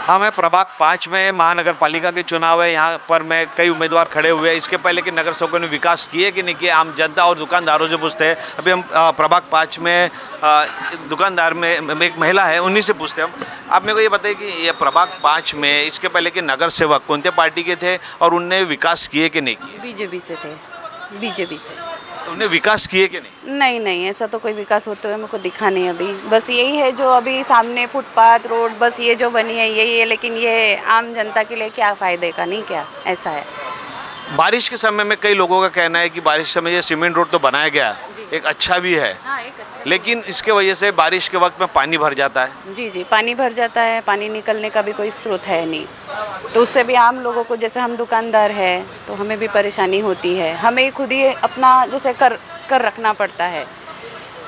हाँ, मैं प्रभाग 5 में महानगर पालिका के चुनाव है। यहाँ पर मैं कई उम्मीदवार खड़े हुए हैं। इसके पहले कि नगर सेवकों ने विकास किए कि नहीं किए, आम जनता और दुकानदारों से पूछते हैं। अभी हम प्रभाग 5 में दुकानदार में एक महिला है, उन्हीं से पूछते हैं हम। आप मेरे को ये बताइए कि ये प्रभाग 5 में इसके पहले के नगर सेवक कौन पार्टी के थे और उनने विकास किए कि नहीं किए? बीजेपी से थे, बीजेपी से। उन्हें विकास किए कि नहीं? नहीं नहीं, ऐसा तो कोई विकास होते हुए मेरे को दिखा नहीं अभी। बस यही है जो अभी सामने फुटपाथ रोड, बस ये जो बनी है यही है, लेकिन ये आम जनता के लिए क्या फ़ायदे का, नहीं क्या ऐसा है। बारिश के समय में कई लोगों का कहना है कि बारिश के समय ये सीमेंट रोड तो बनाया गया, एक अच्छा भी है, हाँ, एक अच्छा। लेकिन इसके वजह से बारिश के वक्त में पानी भर जाता है। जी जी, पानी भर जाता है, पानी निकलने का भी कोई स्रोत है नहीं, तो उससे भी आम लोगों को, जैसे हम दुकानदार हैं तो हमें भी परेशानी होती है। हमें खुद ही अपना जैसे कर रखना पड़ता है,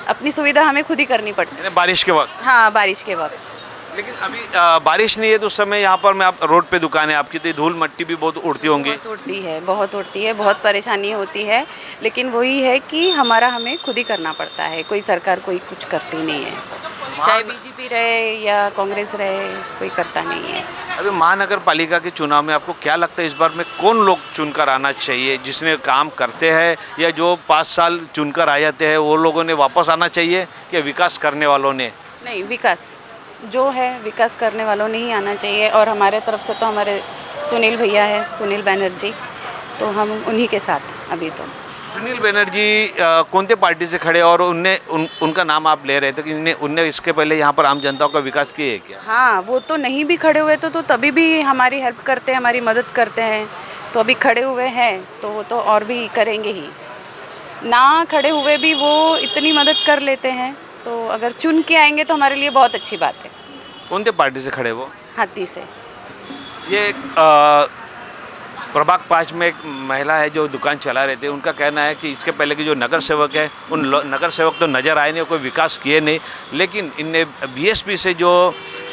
अपनी सुविधा हमें खुद ही करनी पड़ती है बारिश के वक्त। हाँ, बारिश के वक्त। लेकिन अभी बारिश नहीं है तो उस समय यहाँ पर मैं आप रोड पे दुकान है आपकी, तो धूल मट्टी भी बहुत उड़ती होंगी। बहुत उड़ती है, बहुत उड़ती है, बहुत परेशानी होती है, लेकिन वही है कि हमें खुद ही करना पड़ता है। कोई सरकार कोई कुछ करती नहीं है, चाहे बीजेपी रहे या कांग्रेस रहे, कोई करता नहीं है। अभी महानगर पालिका के चुनाव में आपको क्या लगता है इस बार में कौन लोग चुनकर आना चाहिए, जिसने काम करते हैं, या जो 5 साल चुनकर आ जाते हैं वो लोगों ने वापस आना चाहिए, कि विकास करने वालों ने? नहीं, विकास जो है विकास करने वालों ने ही आना चाहिए। और हमारे तरफ से तो हमारे सुनील भैया है, सुनील बनर्जी, तो हम उन्हीं के साथ अभी तो। सुनील बनर्जी कौन पार्टी से खड़े और उनका नाम आप ले रहे थे कि उनने इसके पहले यहाँ पर आम जनता का विकास किए है क्या? हाँ, वो तो नहीं भी खड़े हुए तो तभी भी हमारी हेल्प करते हैं, हमारी मदद करते हैं। तो अभी खड़े हुए हैं तो वो तो और भी करेंगे ही, ना खड़े हुए भी वो इतनी मदद कर लेते हैं, तो अगर चुन के आएंगे तो हमारे लिए बहुत अच्छी बात है। कौन पार्टी से खड़े वो? हाथी से। ये प्रभाग 5 में एक महिला है जो दुकान चला रहे थे, उनका कहना है कि इसके पहले के जो नगर सेवक है उन नगर सेवक तो नज़र आए नहीं, कोई विकास किए नहीं, लेकिन इनने बीएसपी से जो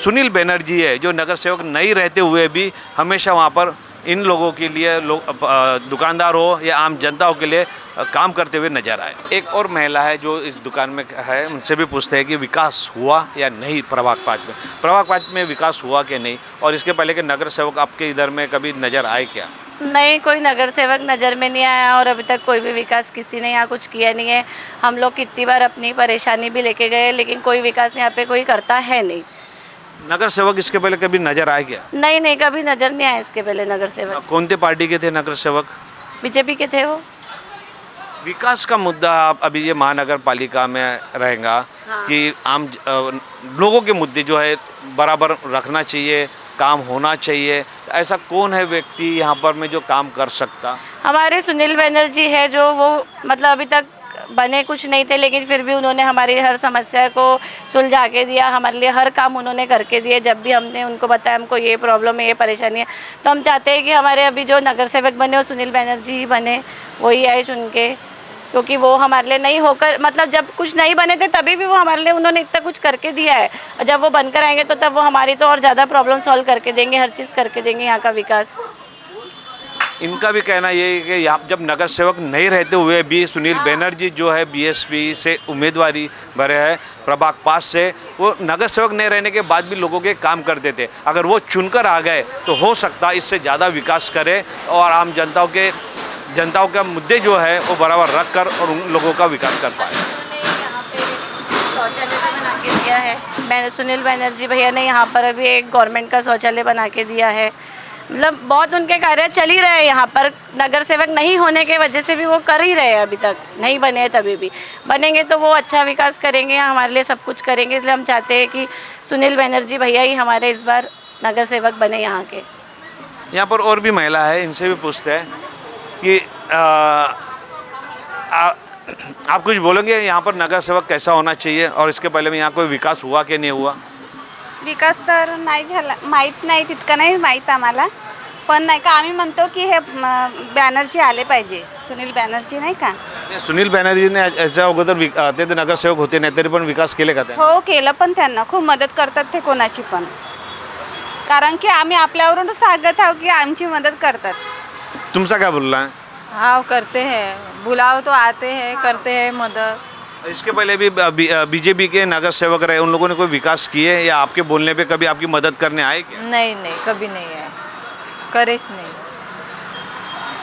सुनील बनर्जी है, जो नगर सेवक नहीं रहते हुए भी हमेशा वहाँ पर इन लोगों के लिए दुकानदार हो या आम जनताओं के लिए काम करते हुए नजर आए। एक और महिला है जो इस दुकान में है, उनसे भी पूछते हैं कि विकास हुआ या नहीं प्रभाग 5 में। प्रभाग 5 में विकास हुआ कि नहीं, और इसके पहले के नगर सेवक आपके इधर में कभी नज़र आए क्या? नहीं, कोई नगर सेवक नज़र में नहीं आया और अभी तक कोई भी विकास किसी ने यहाँ कुछ किया नहीं है। हम लोग कितनी बार अपनी परेशानी भी लेके गए, लेकिन कोई विकास यहाँ पे कोई करता है नहीं। नगर सेवक इसके पहले कभी नजर आए क्या? नहीं नहीं, कभी नज़र नहीं आया इसके पहले नगर सेवक। कौन से पार्टी के थे नगर सेवक? बीजेपी के थे वो। विकास का मुद्दा आप अभी ये महानगर पालिका में रहेगा। हाँ। कि आम लोगों के मुद्दे जो है बराबर रखना चाहिए, काम होना चाहिए। ऐसा कौन है व्यक्ति यहाँ पर में जो काम कर सकता? हमारे सुनील बनर्जी है, जो वो मतलब अभी तक बने कुछ नहीं थे, लेकिन फिर भी उन्होंने हमारी हर समस्या को सुलझा के दिया, हमारे लिए हर काम उन्होंने करके दिए। जब भी हमने उनको बताया हमको ये प्रॉब्लम है, ये परेशानी है, तो हम चाहते हैं कि हमारे अभी जो नगर सेवक बने वो सुनील बनर्जी ही बने, वही आए चुन के, क्योंकि वो हमारे लिए नहीं होकर, मतलब जब कुछ नहीं बने थे तभी भी वो हमारे लिए उन्होंने इतना कुछ करके दिया है, और जब वो बनकर आएंगे तो तब वो हमारी तो और ज़्यादा प्रॉब्लम सॉल्व करके देंगे, हर चीज़ करके देंगे, यहाँ का विकास। इनका भी कहना ये है कि यहाँ जब नगर सेवक नहीं रहते हुए भी सुनील बनर्जी जो है बीएसपी से उम्मीदवारी भरे हैं प्रभाग 5 से, वो नगर सेवक नहीं रहने के बाद भी लोगों के काम करते थे। अगर वो चुनकर आ गए तो हो सकता है इससे ज़्यादा विकास करे और आम जनताओं का मुद्दे जो है वो बराबर रख कर और उन लोगों का विकास कर पाए। शौचालय भी बना के दिया है, मैंने सुनील बनर्जी भैया ने यहाँ पर अभी एक गवर्नमेंट का शौचालय बना के दिया है। मतलब बहुत उनके कार्य चल ही रहे हैं यहाँ पर, नगर सेवक नहीं होने के वजह से भी वो कर ही रहे हैं, अभी तक नहीं बने हैं, तभी भी बनेंगे तो वो अच्छा विकास करेंगे, हमारे लिए सब कुछ करेंगे। इसलिए हम चाहते हैं कि सुनील बनर्जी भैया ही हमारे इस बार नगर सेवक बने यहाँ के। यहाँ पर और भी महिला है, इनसे भी पूछते हैं कि आप कुछ बोलेंगे यहाँ पर नगर सेवक कैसा होना चाहिए, और इसके पहले में यहाँ कोई विकास हुआ कि नहीं हुआ? विकास तर नाही झाला, माहीत नाही, तितकं नाही माहीत आम्हाला, पण नाही का आम्ही म्हणतो की हे बॅनर्जी आले पाहिजे, सुनील बॅनर्जी नाही का। सुनील बनर्जी ने याच्या अगोदर ते नगर सेवक होते नाही तरी पण विकास केले का? हो, केलं, पण त्यांना खूप मदत करतात ते कोणाची पण, कारण की आम्ही आपल्यावरून सांगत आहोत की आमची मदत करतात। तुमचा क्या बोलना है? हाँ, करते हैं, बुलाओ तो आते हैं, करते हैं मदद। इसके पहले भी बीजेपी के नगर सेवक रहे, उन लोगों ने कोई विकास किए या आपके बोलने पे कभी आपकी मदद करने आए क्या? नहीं नहीं कभी नहीं है, करेश नहीं।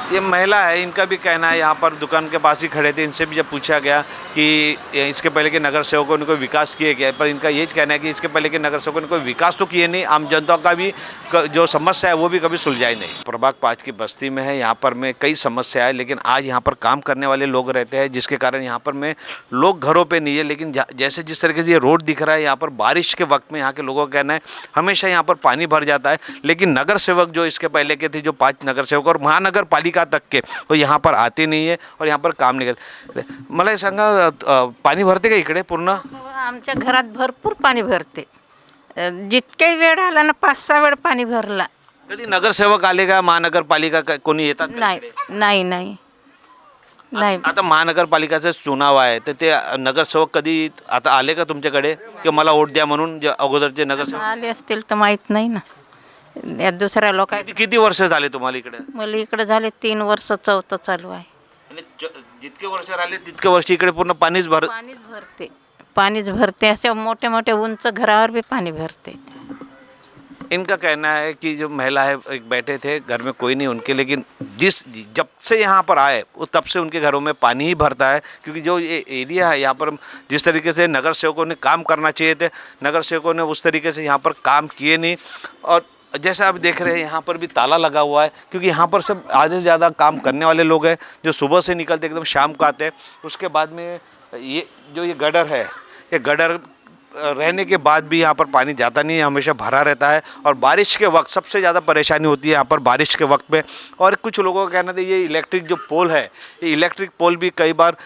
ये महिला है, इनका भी कहना है, यहाँ पर दुकान के पास ही खड़े थे, इनसे भी जब पूछा गया कि इसके पहले के नगर सेवकों ने कोई विकास किए क्या, पर इनका ये कहना है कि इसके पहले के नगर सेवकों ने कोई विकास तो किए नहीं, आम जनता का भी जो समस्या है वो भी कभी सुलझाई नहीं। प्रभाग 5 की बस्ती में है, यहाँ पर में कई समस्या है, लेकिन आज यहाँ पर काम करने वाले लोग रहते हैं, जिसके कारण यहाँ पर में लोग घरों पर नहीं है। लेकिन जैसे जिस तरीके से ये रोड दिख रहा है, यहाँ पर बारिश के वक्त में यहाँ के लोगों का कहना है हमेशा यहाँ पर पानी भर जाता है, लेकिन नगर सेवक जो इसके पहले के थे, जो 5 नगर सेवक और महानगर पालिका तक के, तो यहाँ पर आते नहीं आहे और यहाँ पर काम नाही करत। मला हे सांगा, पाणी भरते का इकडे पूर्ण? आमच्या घरात भरपूर पाणी भरते, जितके वेळ आला ना 5-6 वेळ पाणी भरला। कधी नगरसेवक आले का, महानगरपालिका कोणी येतात का नाही इकडे? नाही नाही नाही आता महानगरपालिकाचा चुनाव आहे, तर ते नगरसेवक कधी आता आले का तुमच्याकडे की मला वोट द्या म्हणून, जे अगोदरचे नगरसेवक? आले असतील तर माहीत नाही ना, या दुसऱ्या लोकांना। किती वर्ष झाले तुम्हाला इकडे? मला इकडे झाले 3 वर्ष, 4थं चालू आहे। आणि जितके वर्ष राहिले तितके वर्ष इकडे पूर्ण पाणीच पाणीच भरते, असे मोठे मोठे उंच घरावर भी पाणी भरते। इनका कहना है कि जो महिला है, एक बैठे थे घर में कोई नहीं उनके, लेकिन जब से यहाँ पर आए तब से उनके घरों में पानी ही भरता है, क्योंकि जो ये एरिया है यहाँ पर जिस तरीके से नगर सेवकों ने काम करना चाहिए थे, नगर सेवकों ने उस तरीके से यहाँ पर काम किए नहीं। और जैसा आप देख रहे हैं यहाँ पर भी ताला लगा हुआ है, क्योंकि यहाँ पर सब आधे से ज़्यादा काम करने वाले लोग हैं, जो सुबह से निकलते एकदम शाम को आते हैं। उसके बाद में ये गडर है, ये गडर रहने के बाद भी यहाँ पर पानी जाता नहीं है, हमेशा भरा रहता है। और बारिश के वक्त सबसे ज़्यादा परेशानी होती है यहाँ पर बारिश के वक्त में। और कुछ लोगों का कहना था ये इलेक्ट्रिक जो पोल है, ये इलेक्ट्रिक पोल भी कई बार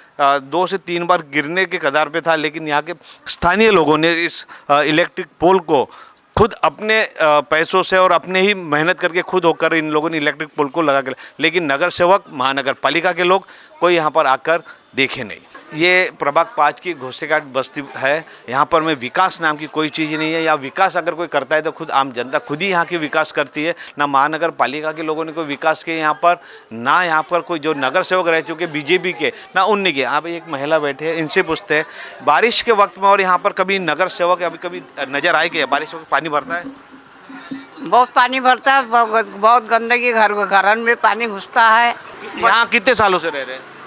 2 से 3 बार गिरने के कगार पे था, लेकिन यहाँ के स्थानीय लोगों ने इस इलेक्ट्रिक पोल को खुद अपने पैसों से और अपने ही मेहनत करके खुद होकर इन लोगों ने इलेक्ट्रिक पोल को लगा कर, लेकिन नगर सेवक, महानगर पालिका के लोग कोई यहाँ पर आकर देखे नहीं। ये प्रभाग 5 की घोसेघाट बस्ती है, यहाँ पर में विकास नाम की कोई चीज़ नहीं है। या विकास अगर कोई करता है तो खुद आम जनता खुद ही यहाँ की विकास करती है। ना महानगर पालिका के लोगों ने कोई विकास किया यहाँ पर, ना यहाँ पर कोई जो नगर सेवक रह चुके बीजेपी के, ना उनने किया। यहाँ पर एक महिला बैठे हैं, इनसे पूछते हैं बारिश के वक्त में और यहाँ पर कभी नगर सेवक अभी कभी नज़र आए कि बारिश में पानी भरता है? बहुत पानी भरता है, बहुत गंदगी, घरों में पानी घुसता है। यहाँ कितने सालों से रह रहे हैं?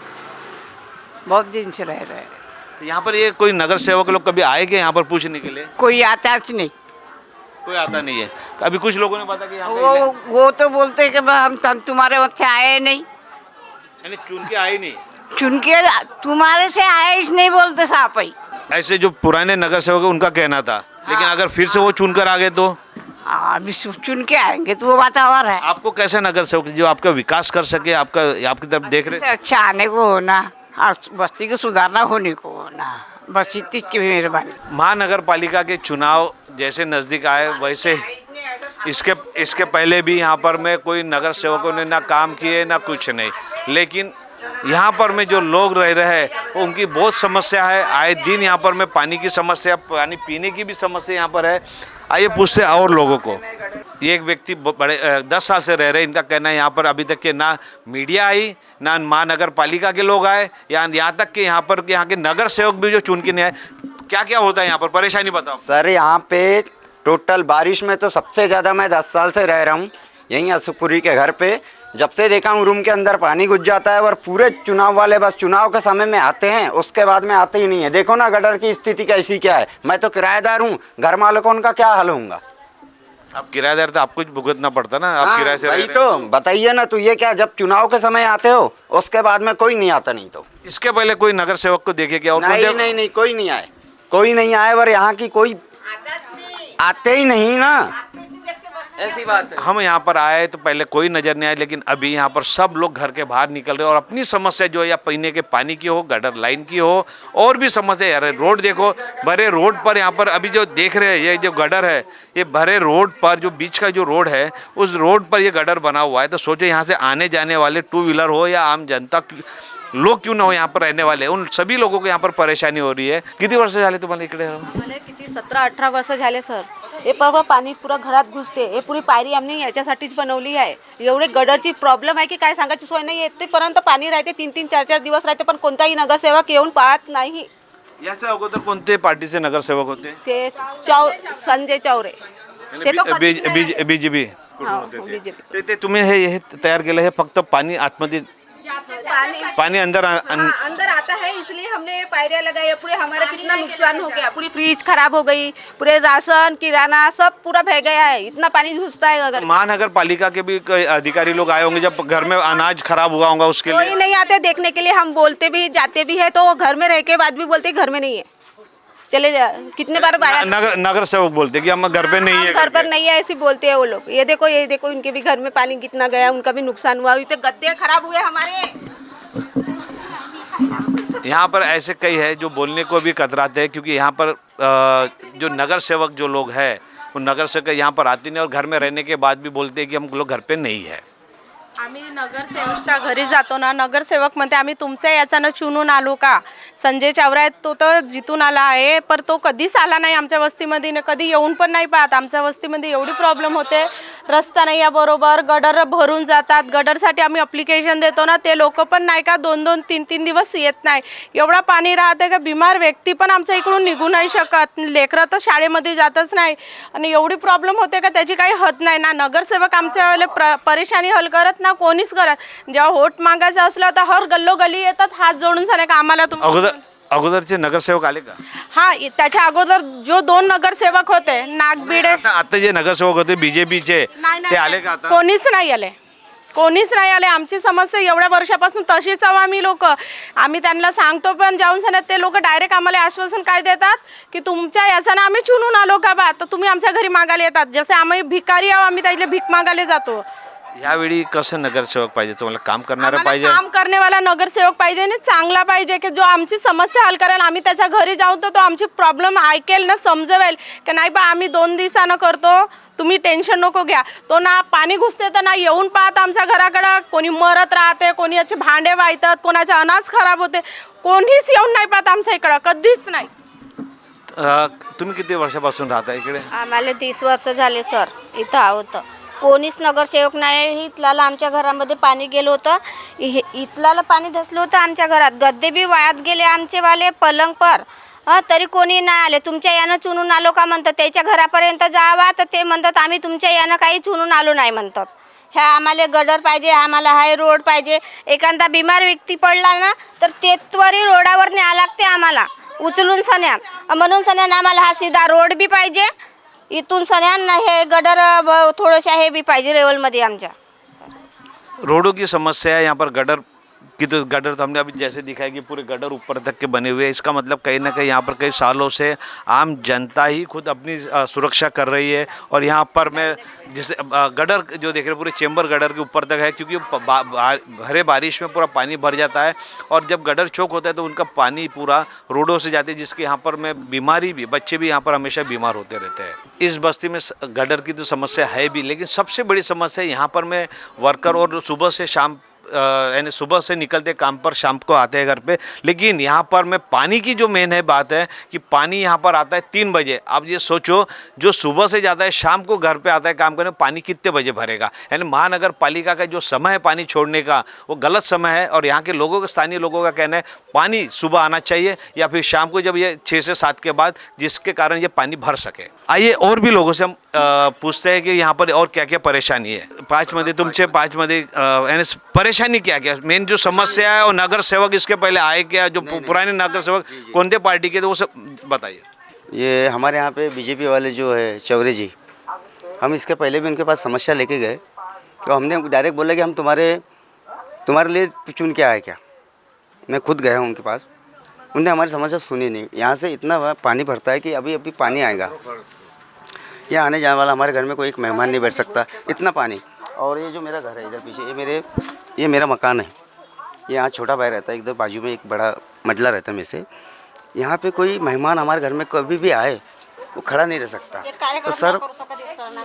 बहुत दिन से रह रहे हैं। तो यहाँ पर ये कोई नगर सेवक लोग कभी आए क्या यहाँ पर पूछने के लिए? कोई आता है कि नहीं? कोई आता नहीं है। अभी कुछ लोगों ने बताया कि यहाँ पे वो तो बोलते हैं कि हम तुम्हारे वक्त से आए नहीं, यानी चुन के आए नहीं, चुन के तुम्हारे से आए ही नहीं बोलते साफ ही। ऐसे जो पुराने नगर सेवक है उनका कहना था। लेकिन अगर फिर से वो चुन कर आ गए तो अभी चुन के आएंगे तो वो बात और है। आपको कैसे नगर सेवक जो आपका विकास कर सके, आपकी तरफ देख रहे? अच्छा आने को होना और बस्ती को सुधारना होने को होना, बस इतनी की मेहरबानी। महानगर पालिका के चुनाव जैसे नज़दीक आए वैसे इसके पहले भी यहाँ पर में कोई नगर सेवकों ने ना काम किए ना कुछ नहीं। लेकिन यहाँ पर में जो लोग रह रहे हैं उनकी बहुत समस्या है। आए दिन यहाँ पर में पानी की समस्या, पानी पीने की भी समस्या यहाँ पर है। आइए पूछते हैं और लोगों को। ये एक व्यक्ति बड़े 10 साल से रह रहे हैं, इनका कहना है यहाँ पर अभी तक के ना मीडिया आई, ना महानगर पालिका के लोग आए, या यहाँ तक कि यहाँ के नगर सेवक भी जो चुन के नहीं आए। क्या क्या होता है यहाँ पर, परेशानी बताओ सर। यहाँ पे टोटल बारिश में तो सबसे ज़्यादा मैं 10 साल से रह रहा हूँ यहीं अशोकपुरी के घर पे। जब से देखा हूँ रूम के अंदर पानी घुस जाता है, और पूरे चुनाव वाले बस चुनाव के समय में आते हैं, उसके बाद में आते ही नहीं है। देखो ना गटर की स्थिति कैसी क्या है। मैं तो किराएदार हूँ, घर मालिकों का क्या हाल होगा? आप किराएदार तो आपको भुगतना पड़ता ना, आप किराए से वही तो बताइए ना। तो ये क्या, जब चुनाव के समय आते हो उसके बाद में कोई नहीं आता? नहीं तो इसके पहले कोई नगर सेवक को देखे क्या? और नहीं, कोई नहीं आए, कोई नहीं आए। और यहाँ की कोई आते ही नहीं ना, ऐसी बात है। हम यहाँ पर आए तो पहले कोई नज़र नहीं आया, लेकिन अभी यहाँ पर सब लोग घर के बाहर निकल रहे हैं और अपनी समस्या जो है, या पीने के पानी की हो, गटर लाइन की हो, और भी समस्या यार। रोड देखो, भरे रोड पर यहाँ पर अभी जो देख रहे हैं, ये जो गटर है, ये भरे रोड पर जो बीच का जो रोड है, उस रोड पर ये गटर बना हुआ है। तो सोचो यहाँ से आने जाने वाले 2 व्हीलर हो या आम जनता लोग क्यों ना हो, यहाँ पर रहने वाले उन सभी लोगों को यहाँ पर परेशानी हो रही है। किती वर्ष झाले तुम्हाला इकडे? मला किती 17-18 वर्ष झाले सर। हे पर्व पाणी पुरा घरात घुसते। हे पुरी पायरी आम्ही याच्यासाठीच बनवली आहे। एवढे गडरची प्रॉब्लेम आहे की काय सांगायची सोय नाही। येतेपर्यंत पाणी राहते, 3-3, 4-4 दिवस राहते, पण कोणताही नगरसेवक येऊन पाहत नाही। याच्या अगोदर कोणते पार्टीचे नगरसेवक होते? ते संजय चौरे ते तो कधीच नाही- बीजेपी हो, होते ते. BJP. ते तुम्ही हे तयार केलं हे फक्त पाणी आतमध्ये पाणी अंदर अंदर आता है इसलिए हमने पायरियाँ लगाई है। पूरे हमारा कितना नुकसान हो गया, पूरी फ्रिज खराब हो गई, पूरे राशन किराना सब पूरा बह गया है, इतना पानी घुसता है। अगर महानगर पालिका के भी कई अधिकारी लोग आए होंगे जब घर में अनाज खराब हुआ होगा उसके कोई लिए। नहीं आते देखने के लिए, हम बोलते भी जाते भी है तो वो घर में रह के बाद भी बोलते घर में नहीं है, चले जा। कितने बार आया नगर सेवक बोलते कि हम घर पे नहीं है, घर पर नहीं है ऐसे बोलते हैं वो लोग। ये देखो इनके भी घर में पानी कितना गया, उनका भी नुकसान हुआ, इतने गद्दे खराब हुए हमारे। यहाँ पर ऐसे कई है जो बोलने को भी कतराते हैं क्योंकि यहाँ पर जो नगर सेवक जो लोग हैं वो नगर सेवक यहाँ पर आते नहीं और घर में रहने के बाद भी बोलते हैं कि हम लोग घर पे नहीं है। आम्ही नगरसेवकच्या घरी जातो ना, नगरसेवक म्हणते आम्ही तुमच्या याच्यानं चुनून आलो का? संजय चावरा आहे तो तर जिथून आला आहे, पर तो कधीच आला नाही आमच्या वस्तीमध्ये, कधी येऊन पण नाही पाहत. आमच्या वस्तीमध्ये एवढी प्रॉब्लेम होते, रस्ता नाही आहे बरोबर, गटर भरून जातात. गटरसाठी आम्ही अप्लिकेशन देतो ना, ते लोक पण नाही का 2-2, 3-3 दिवस येत नाही. एवढा पाणी राहते का बिमार व्यक्ती पण आमच्या इकडून निघू नाही शकत, लेकरं तर शाळेमध्ये जातच नाही आणि एवढी प्रॉब्लेम होते का त्याची काही हद नाही ना. नगरसेवक आमच्या वेळेला परेशानी हल करत ना कोणीच करत. जेव्हा वोट मागायचं असलं तर हर गल्लोगल्ली येतात हात जोडून सांगा का आम्हाला तुम्ही. अगोदरचे नगरसेवक आले का? हा, त्याच्या अगोदर जो 2 नगरसेवक होते नागबिडे, आता जे नगरसेवक होते बीजेपीचे ते आले का आता? कोणीच नाही आले, कोणीच नाही आले. आमची समस्या एवढ्या वर्षापासून तशीच आहो आम्ही लोक. आम्ही त्यांना सांगतो पण जाऊन सांगत ते लोक डायरेक्ट आम्हाला आश्वासन काय देतात की तुमच्या याच्यानं आम्ही चुनून आलो का बा, तर तुम्ही आमच्या घरी मागायला येतात. जसे आम्ही भिकारी आहो, आम्ही त्याला भीक मागायला जातो. यावेळी कसं नगरसेवक पाहिजे तुम्हाला? काम करणारा आम्हाला पाहिजे, काम करनेवाला नगरसेवक पाहिजे आणि चांगला पाहिजे की जो आमची समस्या हल करेल. आम्ही त्याच्या घरी जाऊन तो आमची प्रॉब्लेम ऐकेल ना, समजवेल की नाही बा आम्ही 2 दिवसानं करतो, तुम्ही टेन्शन नको घ्या. तो ना पाणी घुसते तर ना येऊन पाहत आमच्या घराकडं, कोणी मरत राहते, कोणी याचे भांडे वाहतात, कोणाचे अनाज खराब होते, कोणीच येऊन नाही पाहत आमच्या इकडं, कधीच नाही. तुम्ही किती वर्षापासून राहता इकडे? आम्हाला 30 वर्ष झाले सर इथं आहोत. कोणीच नगरसेवक नाही. इथल्याला आमच्या घरामध्ये पाणी गेलं होतं, इथल्याला पाणी धसलं होतं आमच्या घरात, गद्दे बी वायात गेले आमचेवाले पलंग पर. तरी कोणी नाही आले. तुमच्या यानं चुनून आलो का म्हणतात, त्याच्या घरापर्यंत जावा तर ते म्हणतात आम्ही तुमच्या यानं काही चुनून आलो नाही म्हणतात. ह्या आम्हाला गडर पाहिजे, आम्हाला हाय रोड पाहिजे. एखादा बिमार व्यक्ती पडला ना तर ते त्वरित रोडावर न्यावं लागते आम्हाला उचलून सन्यान. म्हणून सन्यान आम्हाला हा सीधा रोड बी पाहिजे, इथून सन्यान हे गडर थोडंसं हे भी पाहिजे लेवलमध्ये आमच्या. रोडों की समस्या है यहाँ पर, गटर की तो गटर तो हमने अभी जैसे दिखाया कि पूरे गटर ऊपर तक के बने हुए हैं. इसका मतलब कहीं ना कहीं यहाँ पर कई सालों से आम जनता ही खुद अपनी सुरक्षा कर रही है. और यहाँ पर मैं जिसे गटर जो देख रहे पूरे चेंबर गटर के ऊपर तक है क्योंकि भरे बारिश में पूरा पानी भर जाता है और जब गटर चौक होता है तो उनका पानी पूरा रोडों से जाते हैं, जिसके यहाँ पर में बीमारी भी, बच्चे भी यहाँ पर हमेशा बीमार होते रहते हैं. इस बस्ती में गटर की तो समस्या है भी, लेकिन सबसे बड़ी समस्या यहाँ पर में वर्कर और सुबह से शाम यानी सुबह से निकलते काम पर, शाम को आते हैं घर पे. लेकिन यहाँ पर में पानी की जो मेन है बात है कि पानी यहाँ पर आता है 3 बजे. आप ये सोचो जो सुबह से जाता है शाम को घर पे आता है काम करने, पानी कितने बजे भरेगा? यानी महानगर पालिका का जो समय है पानी छोड़ने का वो गलत समय है. और यहाँ के लोगों का, स्थानीय लोगों का कहना है पानी सुबह आना चाहिए या फिर शाम को जब ये 6 से 7 के बाद, जिसके कारण ये पानी भर सके. आइए और भी लोगों से हम पूछते हैं कि यहाँ पर और क्या क्या परेशानी है. 5 मध्ये तुमचे 5 मध्ये यानी परेशानी क्या क्या मेन जो समस्या है, और नगर सेवक इसके पहले आए क्या, जो पुराने नगर सेवक कौन से पार्टी के थे वो सब बताइए. ये हमारे यहाँ पे बीजेपी वाले जो है चौरे जी, हम इसके पहले भी उनके पास समस्या लेके गए तो हमने डायरेक्ट बोला कि हम तुम्हारे लिए चुन के आए क्या. मैं खुद गया हूँ उनके पास, उनने हमारी समस्या सुनी नहीं. यहाँ से इतना पानी भरता है कि अभी अभी पानी आएगा, यहाँ आने जाने वाला हमारे घर में कोई एक मेहमान नहीं बैठ सकता, इतना पानी. और ये जो मेरा घर है इधर पीछे, ये मेरा मकान है, ये यहाँ छोटा भाई रहता है, इधर बाजू में एक बड़ा मजला रहता है में से. यहाँ पे कोई मेहमान हमारे घर में कभी भी आए वो खड़ा नहीं रह सकता. तो सर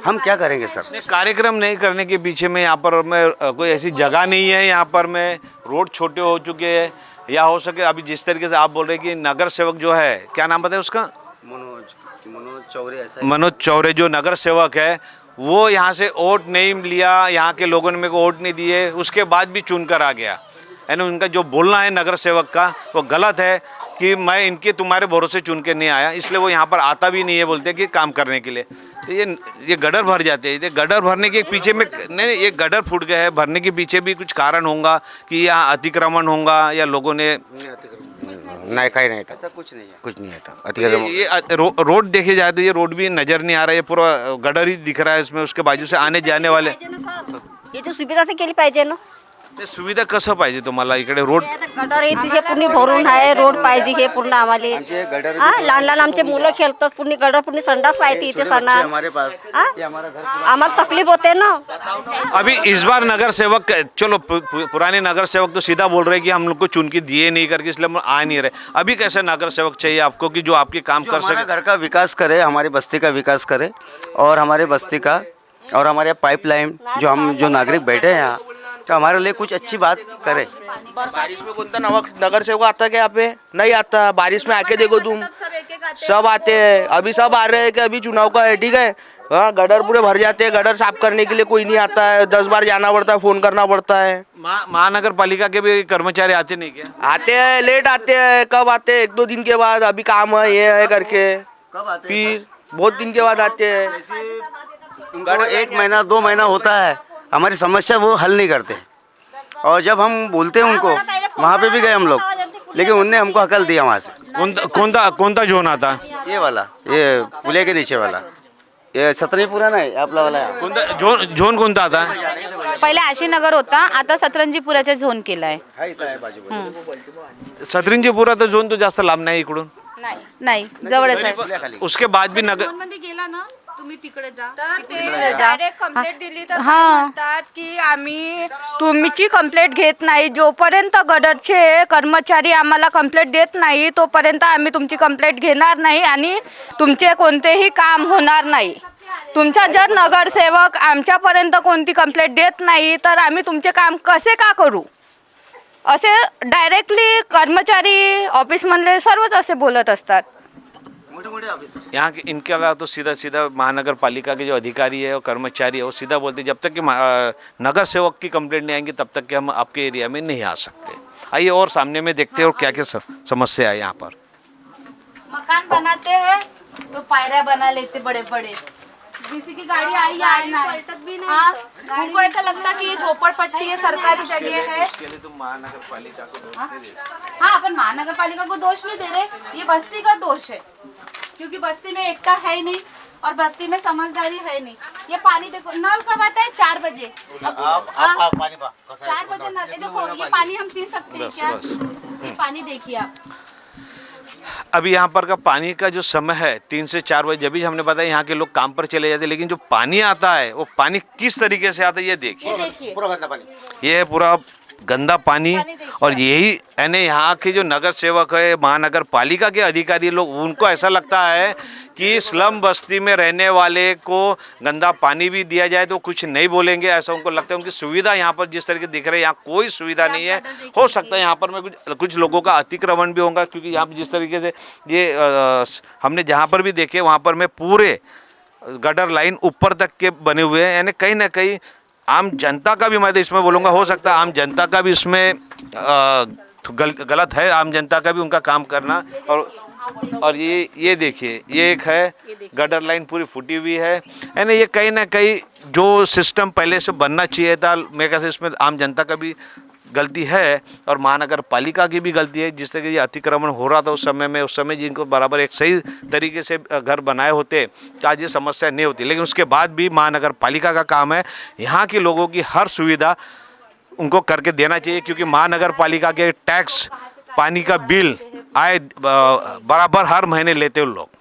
हम क्या करेंगे सर? कार्यक्रम नहीं करने के पीछे में यहाँ पर में कोई ऐसी जगह नहीं है, यहाँ पर में रोड छोटे हो चुके हैं, या हो सके अभी जिस तरीके से आप बोल रहे हैं कि नगर सेवक जो है, क्या नाम बताए उसका, मनोज चौरे. ऐसा मनोज चौरे जो नगर सेवक है वो यहाँ से वोट नहीं लिया, यहाँ के लोगों ने मेरे को वोट नहीं दिए, उसके बाद भी चुन कर आ गया. यानी उनका जो बोलना है नगर सेवक का वो गलत है कि मैं इनके तुम्हारे भरोसे चुन के नहीं आया, इसलिए वो यहाँ पर आता भी नहीं है, बोलते हैं कि काम करने के लिए। तो ये गड्ढर भर जाते हैं। ये गड्ढर भरने के पीछे में नहीं, ये गड्ढर फूट गए हैं, भरने के पीछे भी कुछ कारण होगा कि यहाँ अतिक्रमण होगा या लोगों ने नहीं कहीं नहीं था, ऐसा कुछ नहीं था अतिक्रमण। ये रोड देखे जाए तो ये रोड भी नज़र नहीं आ रहा है, ये पूरा गड्ढर ही दिख रहा है इसमें, उसके बाजू से आने जाने वाले। ये जो सुविधा तर केली पाहिजे ना, ते सुविधा कसं पाहिजे तुम्हाला इकडे रोड? गटर हे तिथे पूर्ण भरून आहे, रोड पाहिजे हे पूर्ण आम्हाला। हा, लहान लहान आमचे मुलं खेळतात, पूर्ण गटर पूर्ण संडास पाहिजे इथे सणा, हमारे पास आम्हाला तकलीफ होते ना। अभी इस बार नगर सेवक, चलो पुराने नगर सेवक तो सीधा बोल रहे हैं कि हम लोग को चुन के दिए नहीं करके इसलिए हम आ नहीं रहे। अभी कैसे नगर सेवक चाहिए आपको कि जो आपके काम कर सके, घर का विकास करे, हमारी बस्ती का विकास करे, और हमारे बस्ती का और हमारे पाइपलाइन जो नागरिक बैठे हैं यहाँ, तो हमारे लिए कुछ अच्छी बात करे। बारिश में कौन नगर सेवक आता क्या यहाँ पे? नहीं आता। बारिश में आके देखो तुम, सब आते हैं, अभी सब आ रहे हैं कि अभी चुनाव का है, ठीक है। हाँ, गटर पूरे भर जाते हैं, गटर साफ करने के लिए कोई नहीं आता है, 10 बार जाना पड़ता है, फोन करना पड़ता है। महानगर पालिका के भी कर्मचारी आते नहीं क्या? आते हैं, लेट आते हैं। कब आते हैं? 1-2 दिन के बाद, अभी काम है ये है करके, फिर बहुत दिन के बाद आते हैं। उनको 1 महीना 2 महीना होता है, हमारी समस्या वो हल नहीं करते। और जब हम बोलते हैं उनको, वहाँ पे भी गए हम लोग, लेकिन उनने हमको हकल दिया वहाँ से। कोणता जोन आता? ये वाला, ये पुलिया के नीचे वाला, ये सतरंजीपुरा नाही आपला वाला। जोन कोणता आता? पहिले आशीनगर होता, आता सतरंजीपुराचा झोन केलाय। सतरंजीपुरा तो जोन तो जास्त लांब नाही इकडून, नाही जवळच आहे। उसके बाद भी नगर मध्ये गेला ना तुम्ही, तिकडे जा, डायरेक्ट कंप्लेंट दिली तर म्हणतात की आम्ही तुमची कंप्लेंट घेत नाही, जोपर्यंत गडरचे कर्मचारी आम्हाला कंप्लेंट देत नाही तोपर्यंत आम्ही तुमची कंप्लेंट घेणार नाही आणि तुमचे कोणतेही काम होणार नाही। तुमचा जर नगरसेवक आमच्यापर्यंत कोणती कंप्लेंट देत नाही तर आम्ही तुमचे काम कसे का करू, असे डायरेक्टली कर्मचारी ऑफिसमधले सर्वच असे बोलत असतात। यहाँ के इनके अलावा तो सीधा सीधा महानगर पालिका के जो अधिकारी है और कर्मचारी है वो सीधा बोलते जब तक कि नगर सेवक की कंप्लेंट नहीं आएंगी तब तक कि हम आपके एरिया में नहीं आ सकते। आइए और सामने में देखते हैं और क्या क्या समस्या है यहाँ पर। मकान बनाते हैं तो पायरा बना लेते बड़े बड़े, किसी की गाड़ी आई आए ना, हाँ, उनको ऐसा लगता कि ये झोपड़पट्टी है, सरकारी जगह है। इसके लिए तुम महानगर पालिका को दोष नहीं दे सकते। हाँ, अपन महानगर पालिका को दोष नहीं दे रहे, ये बस्ती का दोष है, क्योंकि बस्ती में एकता है ही नहीं और बस्ती में समझदारी है नहीं। ये पानी देखो, नल कब आता है? 4 बजे। 4 बजे नल, देखो ये पानी हम पी सकते हैं क्या? ये पानी देखिए आप। अभी यहाँ पर का पानी का जो समय है 3 से 4 बजे, जब भी हमने बताया यहाँ के लोग काम पर चले जाते हैं, लेकिन जो पानी आता है वो पानी किस तरीके से आता है ये देखिए। पूरा गंदा पानी, ये पूरा गंदा पानी। और यही यानी यहाँ के जो नगर सेवक है, महानगर पालिका के अधिकारी लोग, उनको ऐसा लगता है कि स्लम बस्ती में रहने वाले को गंदा पानी भी दिया जाए तो कुछ नहीं बोलेंगे, ऐसा उनको लगता है। उनकी सुविधा यहाँ पर जिस तरीके दिख रही है, यहाँ कोई सुविधा नहीं है। हो सकता है यहाँ पर में कुछ लोगों का अतिक्रमण भी होगा, क्योंकि यहाँ पर जिस तरीके से ये हमने जहाँ पर भी देखे वहाँ पर में पूरे गटर लाइन ऊपर तक के बने हुए हैं। यानी कहीं ना कहीं आम जनता का भी, मैं तो इसमें बोलूँगा, हो सकता है आम जनता का भी इसमें गलत है, आम जनता का भी उनका काम करना। और ये देखिए, ये एक है गटर लाइन पूरी फूटी हुई है। यानी ये कहीं ना कहीं जो सिस्टम पहले से बनना चाहिए था, मेरे ख्याल से इसमें आम जनता का भी गलती है और महानगर पालिका की भी गलती है। जिस तरह ये अतिक्रमण हो रहा था उस समय जिनको बराबर एक सही तरीके से घर बनाए होते तो आज ये समस्या नहीं होती। लेकिन उसके बाद भी महानगर पालिका का काम है यहाँ के लोगों की हर सुविधा उनको करके देना चाहिए, क्योंकि महानगर पालिका के टैक्स, पानी का बिल आए बराबर हर महीने लेते हैं लोग।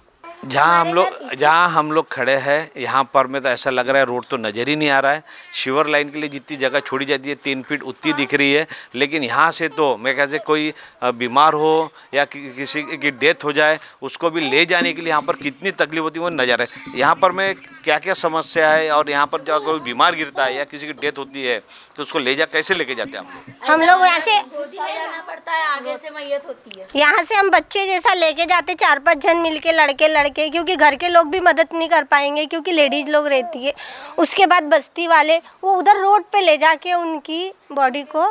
जहाँ हम लोग खड़े हैं यहाँ पर में तो ऐसा लग रहा है रोड तो नज़र ही नहीं आ रहा है। शिवर लाइन के लिए जितनी जगह छोड़ी जाती है 3 फीट उतनी दिख रही है, लेकिन यहाँ से तो मेरे ख्याल से कोई बीमार हो या किसी की डेथ हो जाए उसको भी ले जाने के लिए यहाँ पर कितनी तकलीफ होती है वो नज़र है। यहाँ पर में क्या क्या समस्या है और यहाँ पर जब कोई बीमार गिरता है या किसी की डेथ होती है तो उसको कैसे लेके जाते हैं हम लोग यहाँ से जाना पड़ता है, आगे से मैयत होती है। यहाँ से हम बच्चे जैसा लेके जाते 4-5 जन मिलके, लड़के, क्योंकि घर के लोग भी मदद नहीं कर पाएंगे क्योंकि लेडीज लोग रहती है। उसके बाद बस्ती वाले वो उधर रोड पे ले जाके उनकी बॉडी को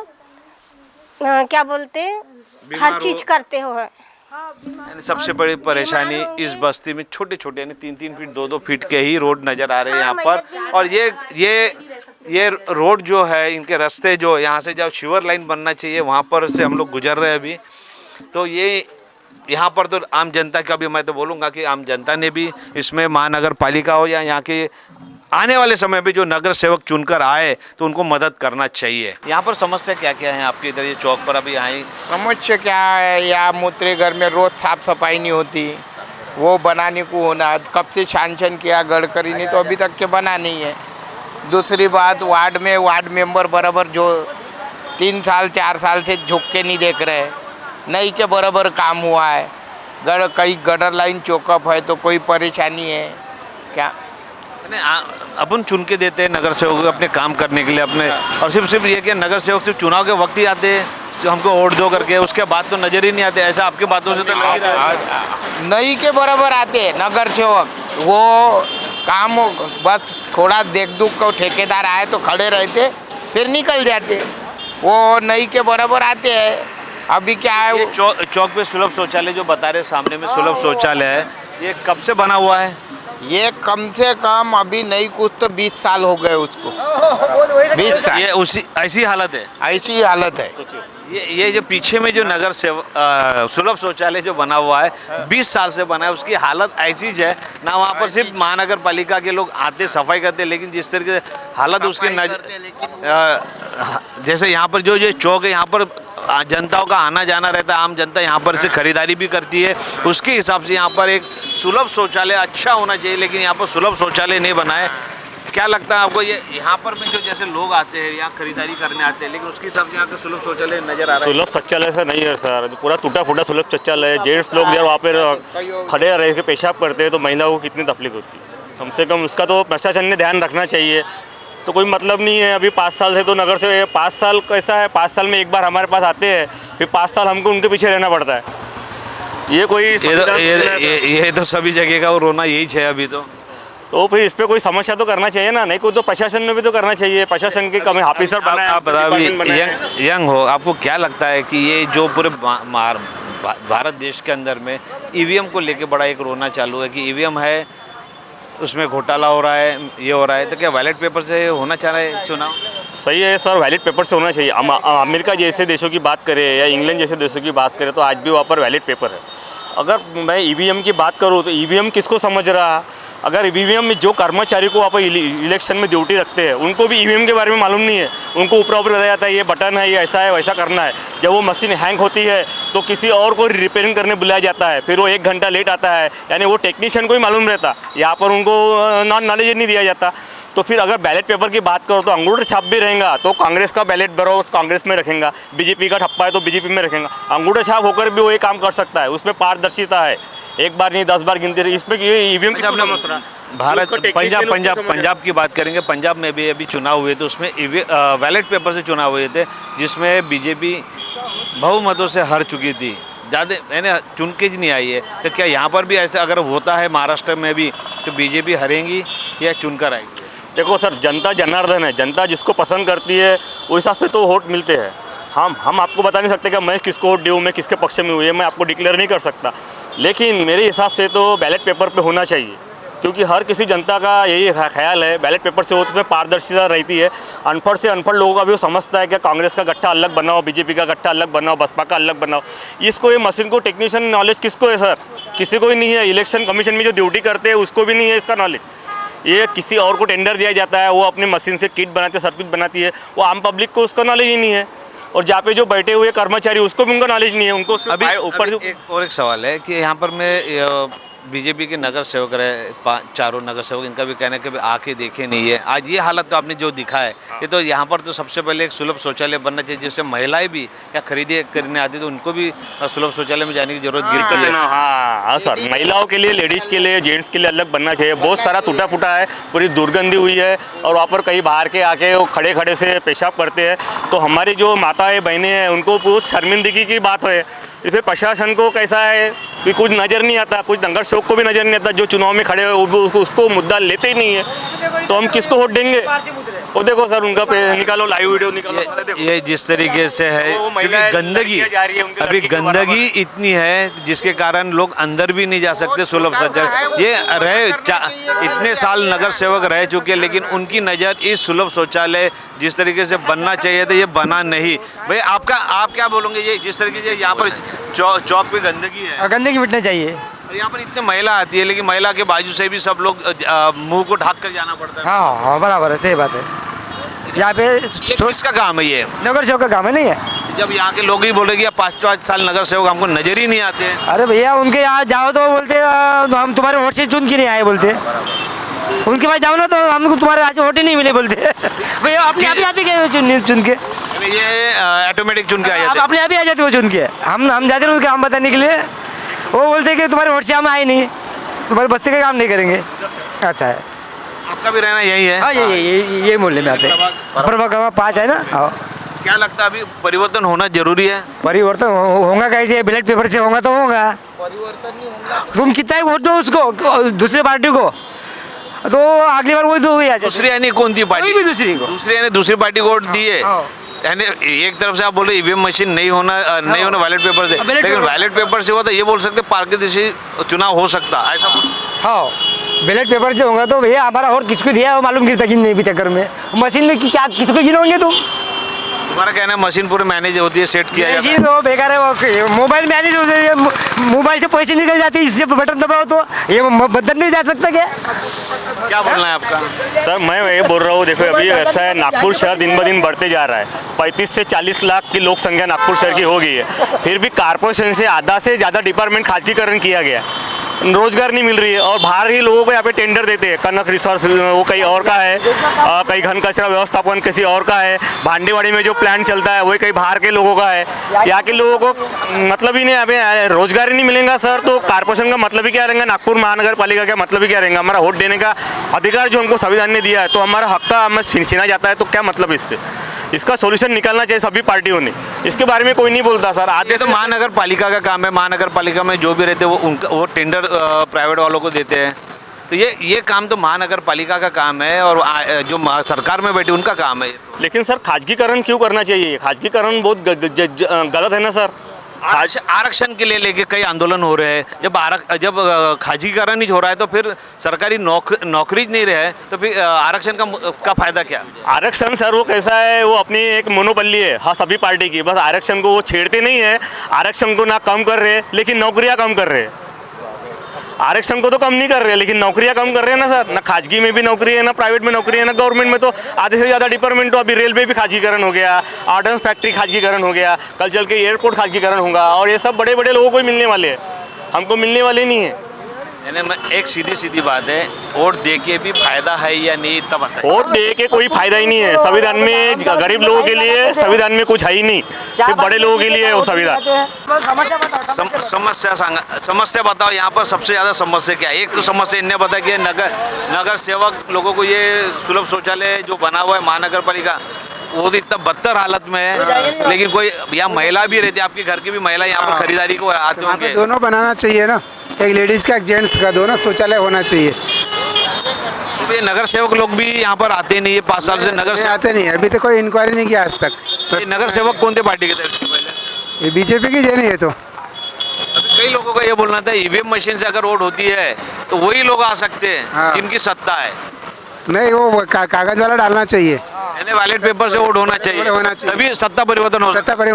क्या बोलते हर चीज करते हो है। यानी सबसे बड़ी परेशानी इस बस्ती में छोटे छोटे यानी 3-3 फीट 2-2 फीट के ही रोड नज़र आ रहे हैं यहाँ पर। और ये रोड जो है, इनके रास्ते जो यहाँ से जब शिवर लाइन बनना चाहिए वहाँ पर से हम लोग गुजर रहे हैं अभी। तो ये यहाँ पर तो आम जनता का भी, मैं तो बोलूँगा कि आम जनता ने भी इसमें महानगर पालिका हो या यहाँ के आने वाले समय में जो नगर सेवक चुनकर आए तो उनको मदद करना चाहिए। यहाँ पर समस्या क्या क्या है आपके इधर ये चौक पर अभी आई? समस्या क्या है, या मूत्रे घर में रोज साफ सफाई नहीं होती, वो बनाने को होना कब से शांक्शन किया गडकरी ने तो अभी तक के बना नहीं है। दूसरी बात, वार्ड में वार्ड मेंबर बराबर जो 3 साल 4 साल से झुक के नहीं देख रहे, नहीं के बराबर काम हुआ है। कहीं गटर लाइन चौकअप है तो कोई परेशानी है क्या? अपन चुन के देते हैं नगर सेवक अपने काम करने के लिए अपने, और सिर्फ ये कि नगर सेवक सिर्फ चुनाव के वक्त ही आते हैं जो हमको वोट दो करके, उसके बाद तो नजर ही नहीं आते। ऐसा आपकी बातों से तो लग ही रहा है। नहीं के बराबर आते हैं नगर सेवक, वो काम बस थोड़ा देख दुख को ठेकेदार आए तो खड़े रहते फिर निकल जाते, वो नहीं के बराबर आते हैं। अभी क्या है, ये चौक पे सुलभ शौचालय जो बता रहे सामने में सुलभ शौचालय है, ये कब से बना हुआ है? ये कम से कम अभी नहीं कुछ तो 20 साल हो गए उसको। 20 साल ये उसी ऐसी हालत है? ऐसी हालत है। ये जो पीछे में जो नगर सेवक सुलभ शौचालय जो बना हुआ है 20 साल से बना है, उसकी हालत ऐसी है ना। वहाँ पर सिर्फ महानगर पालिका के लोग आते सफाई करते, लेकिन जिस तरीके से हालत उसकी जैसे यहाँ पर जो चौक है, यहाँ पर जनताओं का आना जाना रहता है, आम जनता यहाँ पर से खरीदारी भी करती है, उसके हिसाब से यहाँ पर एक सुलभ शौचालय अच्छा होना चाहिए, लेकिन यहाँ पर सुलभ शौचालय नहीं बना है। क्या लगता है आपको, ये यहाँ पर में जो जैसे लोग आते हैं यहाँ खरीदारी करने आते हैं, लेकिन उसके हिसाब से यहाँ का सुलभ शौचालय नजर आ रहा है? सुलभ शौचालय ऐसा नहीं है सर, पूरा टूटा फूटा सुलभ शौचालय है। जेंट्स लोग यार वहाँ पर खड़े रह के पेशाब करते हैं तो महिलाओं को कितनी तकलीफ होती है। कम से कम उसका तो प्रशासन ने ध्यान रखना चाहिए। तो कोई मतलब नहीं है, अभी 5 साल से तो नगर से 5 साल कैसा है, 5 साल में एक बार हमारे पास आते हैं, फिर 5 साल हमको उनके पीछे रहना पड़ता है। ये कोई ये तो सभी जगह का वो रोना यही है अभी तो फिर इस पर कोई समस्या तो करना चाहिए ना, नहीं कोई तो प्रशासन में भी तो करना चाहिए। प्रशासन के कमी ऑफिसर बनाए। आप बताइए, यंग हो, आपको क्या लगता है कि ये जो पूरे भारत देश के अंदर में ईवीएम को लेके बड़ा एक रोना चालू है कि ईवीएम है, उसमें घोटाला हो रहा है, ये हो रहा है, तो क्या बैलेट पेपर से होना चाह रहे हैं चुनाव? सही है सर, बैलेट पेपर से होना चाहिए। अमेरिका जैसे देशों की बात करें या इंग्लैंड जैसे देशों की बात करें तो आज भी वहाँ पर बैलेट पेपर है। अगर मैं ईवीएम की बात करूँ तो ईवीएम किसको समझ रहा? अगर ईवीएम में जो कर्मचारी को वहाँ पर इलेक्शन में ड्यूटी रखते हैं उनको भी ईवीएम के बारे में मालूम नहीं है। उनको ऊपर बताया जाता है ये बटन है, ये ऐसा है, वैसा करना है। जब वो मशीन हैंग होती है तो किसी और को रिपेयरिंग करने बुलाया जाता है, फिर वो 1 घंटा लेट आता है, यानी वो टेक्नीशियन को ही मालूम रहता। यहाँ पर उनको नॉलेज नहीं दिया जाता। तो फिर अगर बैलेट पेपर की बात करो तो अंगूठा छाप भी रहेगा तो कांग्रेस का बैलेट बरोस कांग्रेस में रखेगा, बीजेपी का ठप्पा है तो बीजेपी में रखेगा। अंगूठा छाप होकर भी वो ये काम कर सकता है, उसमें पारदर्शिता है। एक बार नहीं 10 बार गिनती रही, इसमें ईवीएम की समझ रहा। भारत पंजाब की बात करेंगे, पंजाब में भी अभी चुनाव हुए थे, उसमें बैलेट पेपर से चुनाव हुए थे जिसमें बीजेपी बहुमतों से हार चुकी थी, ज़्यादा यानी चुन के नहीं आई है। तो क्या यहाँ पर भी ऐसा अगर होता है महाराष्ट्र में भी तो बीजेपी हारेंगी या चुनकर आएगी? देखो सर, जनता जनार्दन है, जनता जिसको पसंद करती है उस हिसाब से तो वोट मिलते हैं। हम आपको बता नहीं सकते कि मैं किसको वोट दूँ, मैं किसके पक्ष में हूँ, ये मैं आपको डिक्लेयर नहीं कर सकता। लेकिन मेरे हिसाब से तो बैलेट पेपर पे होना चाहिए, क्योंकि हर किसी जनता का यही ख्याल है बैलेट पेपर से उसमें पारदर्शिता रहती है। अनपढ़ से अनपढ़ लोगों का भी वो समझता है कि कांग्रेस का गट्ठा अलग बनाओ, बीजेपी का गट्ठा अलग बनाओ, बसपा का अलग बनाओ। इसको ये मशीन को टेक्नीशियन नॉलेज किसको है सर? किसी को ही नहीं है। इलेक्शन कमीशन में जो ड्यूटी करते हैं उसको भी नहीं है इसका नॉलेज। ये किसी और को टेंडर दिया जाता है, वो अपनी मशीन से किट बनाते, सर्किट बनाती है, वो आम पब्लिक को उसका नॉलेज ही नहीं है। और जहाँ पे जो बैठे हुए कर्मचारी उसको भी उनका नॉलेज नहीं है। उनको अभी ऊपर एक सवाल है कि यहाँ पर मैं बीजेपी के नगर सेवक रहे, 4 नगर सेवक, इनका भी कहना है कि आके देखे नहीं है। आज ये हालत तो आपने जो दिखा है, ये तो यहाँ पर तो सबसे पहले एक सुलभ शौचालय बनना चाहिए जिससे महिलाएं भी या खरीदी करने आती तो उनको भी सुलभ शौचालय में जाने की जरूरत गिरती है। हाँ सर, महिलाओं के लिए, लेडीज़ के लिए, जेंट्स के लिए अलग बनना चाहिए। बहुत सारा टूटा फूटा है, पूरी दुर्गंधी हुई है और वहाँ पर कई बाहर के आके वो खड़े खड़े से पेशाब करते हैं। तो हमारी जो माताएं बहनें हैं उनको बहुत शर्मिंदगी की बात है। इसमें प्रशासन को कैसा है कि कुछ नज़र नहीं आता, कुछ नगर सेवक को भी नज़र नहीं आता, जो चुनाव में खड़े हुए उसको मुद्दा लेते ही नहीं है। तो हम किसको वोट देंगे? वो देखो सर उनका निकालो, लाइव वीडियो निकालो, देखो ये जिस तरीके से है, वो क्योंकि महिलाएं गंदगी लड़कियां जा रही है, उनके अभी लड़की के गंदगी इतनी है जिसके कारण लोग अंदर भी नहीं जा सकते सुलभ शौचालय। ये रहे इतने साल नगर सेवक रह चुके हैं, लेकिन उनकी नज़र इस सुलभ शौचालय जिस तरीके से बनना चाहिए था ये बना नहीं। भाई आप क्या बोलोगे, ये जिस तरीके से यहाँ पर चौक पे गंदगी है, गंदगी मिटना चाहिए। और यहाँ पर इतने महिला आती है, लेकिन महिला के बाजू से भी सब लोग मुंह को ढक कर जाना पड़ता है। हाँ हाँ बराबर है, सही बात है। यहाँ पे ये किसका काम है? ये नगर सेवक का काम है, नहीं है? जब यहाँ के लोग ही बोले कि 5-5 साल नगर सेवक हमको नजर ही नहीं आते हैं। अरे भैया उनके यहाँ जाओ तो बोलते हम तुम्हारे वोट से चुन के नहीं आए बोलते। उनके पास जाओ ना तो हमको तुम्हारे आज वोट ही नहीं मिले बोलते। भैया अपने आप ही आते गए चुन के, ये ऑटोमेटिक चुन के आ जाते हैं। अपने आप ही आ जाते वो चुन के। हम जाते उनके काम बताने के लिए, वो बोलते कि तुम्हारे वोट से हम आए नहीं, तुम्हारे बस्ती का काम नहीं करेंगे। ऐसा है। आपका भी रहना यही है? हाँ ये मोहल्ले में आते हैं, प्रभाग 5 है ना। हाँ क्या लगता है अभी परिवर्तन होना जरूरी है? परिवर्तन होगा कैसे? बैलेट पेपर से होगा तो होगा। परिवर्तन नहीं होगा, तुम कितना ही वोट दो उसको, दूसरे पार्टी को, तो अगली बार वही तो दूसरी यानी कौन सी पार्टी? भी दूसरी यानी दूसरी पार्टी को वोट दिए। यानी एक तरफ से आप बोल रहे ईवीएम मशीन नहीं होना बैलेट पेपर से, लेकिन बैलेट पेपर से हुआ तो ये बोल सकते पारदर्शी चुनाव हो सकता, ऐसा? हाँ बैलेट पेपर से होगा तो भैया हमारा और किसको दिया है मालूम गिरता कि नहीं भी चक्कर में। मशीन में क्या किसको गिनोगे तुम? तुम्हारा कहना है मशीन पूरे मैनेज होती है, सेट किया जाता है। वो बेकार है, वो मोबाइल मैनेज होती है, मोबाइल से पैसे निकल जाते हैं, इससे बटन दबाओ तो ये बदल नहीं जा सकता क्या बोलना है आपका? सर मैं ये बोल रहा हूँ, देखो अभी ऐसा है नागपुर शहर दिन ब दिन बढ़ते जा रहा है। 35 से 40 लाख की लोक संख्या नागपुर शहर की हो गई है, फिर भी कारपोरेशन से आधा से ज़्यादा डिपार्टमेंट खाजगीकरण किया गया, रोजगार नहीं मिल रही है और बाहर ही लोगों को यहाँ पे टेंडर देते हैं। कनक रिसोर्स वो कहीं और का है, कहीं घन कचरा व्यवस्थापन किसी और का है, भांडेवाड़ी में जो प्लांट चलता है वही कहीं बाहर के लोगों का है। यहाँ के लोगों को मतलब ही नहीं, यहाँ पे रोजगार ही नहीं मिलेगा सर, तो कारपोरेशन का मतलब ही क्या रहेगा? नागपुर महानगर पालिका का मतलब ही क्या रहेगा? हमारा वोट देने का अधिकार जो हमको संविधान ने दिया है, तो हमारा हक का हमें छीना जाता है, तो क्या मतलब इससे? इसका सॉल्यूशन निकालना चाहिए सभी पार्टियों ने, इसके बारे में कोई नहीं बोलता सर। आधे तो महानगर पालिका का काम है, महानगर पालिका में जो भी रहते हैं वो टेंडर प्राइवेट वालों को देते हैं, तो ये काम तो महानगर पालिका का काम है और जो सरकार में बैठी उनका काम है। लेकिन सर खाजगीकरण क्यों करना चाहिए? खाजगीकरण बहुत गलत है ना सर। आरक्षण के लिए लेके कई आंदोलन हो रहे हैं, जब खाजगीकरण ही हो रहा है तो फिर सरकारी नौकरी नहीं रहे तो फिर आरक्षण का फायदा क्या? आरक्षण सर वो कैसा है, वो अपनी एक मोनोपल्ली है हाँ सभी पार्टी की, बस आरक्षण को वो छेड़ते नहीं है। आरक्षण को ना कम कर रहे लेकिन नौकरियां कम कर रहे। आरक्षण को तो कम नहीं कर रहे लेकिन नौकरियां कम कर रहे हैं ना सर। ना खाजगी में भी नौकरी है, ना प्राइवेट में नौकरी है, ना गवर्नमेंट में। तो आधे से ज़्यादा डिपार्टमेंट तो अभी रेलवे भी खाजगीकरण हो गया, ऑर्डनेंस फैक्ट्री खाजगीकरण हो गया, कल चल के एयरपोर्ट खाजगीकरण होगा और ये सब बड़े बड़े लोगों को ही मिलने वाले हैं, हमको मिलने वाले नहीं है। यानी एक सीधी बात है, वोट दे के भी फायदा है या नहीं तब? वोट दे के कोई फायदा ही नहीं है। संविधान में गरीब लोगों के लिए संविधान में कुछ है ही नहीं, सिर्फ बड़े लोगों के लिए वो संविधान। समस्या बताओ, यहाँ पर सबसे ज़्यादा समस्या क्या है? एक तो समस्या इन्हें पता कि नगर सेवक लोगों को ये सुलभ शौचालय जो बना हुआ है महानगर पालिका वो तो इतना बदतर हालत में है, लेकिन कोई यहाँ महिला भी रहती है, आपके घर की भी महिला यहाँ पर खरीदारी को आते होंगे। दोनों बनाना चाहिए ना, एक लेडीज़ का एक जेंट्स का, दोनों शौचालय होना चाहिए। तो ये नगर सेवक लोग भी यहाँ पर आते नहीं है, 5 साल से नगर सेवक आते नहीं, अभी तो कोई इंक्वायरी नहीं किया आज तक। ये नगर सेवक कौन थे पार्टी के थे? ये बीजेपी की जे नहीं है। तो कई लोगों का ये बोलना था ईवीएम मशीन से अगर वोट होती है तो वही लोग आ सकते हैं जिनकी सत्ता है। नहीं, वो कागज वाला डालना चाहिए, बैलेट पेपर से वोट होना चाहिए, तभी सत्ता परिवर्तन हो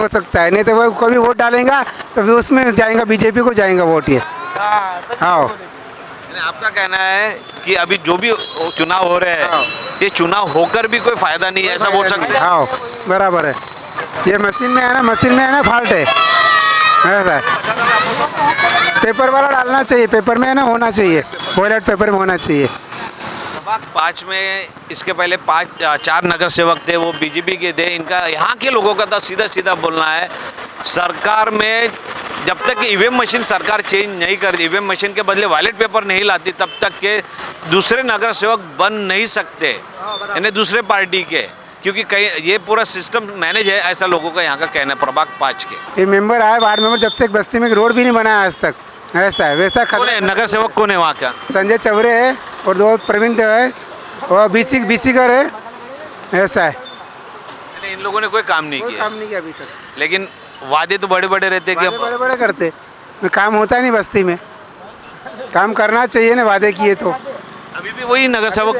सकता है। नहीं तो वो कोई वोट डालेगा तो फिर उसमें जाएगा, बीजेपी को जाएगा वोट। ये हाँ आपका कहना है कि अभी जो भी चुनाव हो रहे हैं ये चुनाव होकर भी कोई फायदा नहीं है, ऐसा बोल सकते हैं? हाँ बराबर है। ये मशीन में है ना फॉल्ट है, ऐसा पेपर वाला डालना चाहिए, पेपर में है ना होना चाहिए, बैलेट पेपर में होना चाहिए। 5 में इसके पहले 4 नगर सेवक थे, वो बीजेपी के थे। इनका यहाँ के लोगों का तो सीधा बोलना है, सरकार में जब तक ईवीएम मशीन सरकार चेंज नहीं करती, ईवीएम मशीन के बदले बैलेट पेपर नहीं लाती, तब तक के दूसरे नगर सेवक बन नहीं सकते, यानी दूसरे पार्टी के, क्योंकि कहीं ये पूरा सिस्टम मैनेज है, ऐसा लोगों का यहाँ का कहना है। प्रभाग 5 के ये मेंबर आए, वार्ड मेंबर, जब से एक बस्ती में रोड भी नहीं बनाया आज तक, ऐसा है वैसा। नगर सेवक कौन है वहाँ का? संजय चौरे है और 2 प्रवीण देव है और बीसी का है ऐसा है। इन लोगों ने कोई काम नहीं कोई किया, काम नहीं किया अभी तक। लेकिन वादे तो बड़े बड़े रहते कि बड़े बड़े करते, काम होता नहीं बस्ती में। काम करना चाहिए ना, वादे किए तो। अभी भी वही नगर सेवक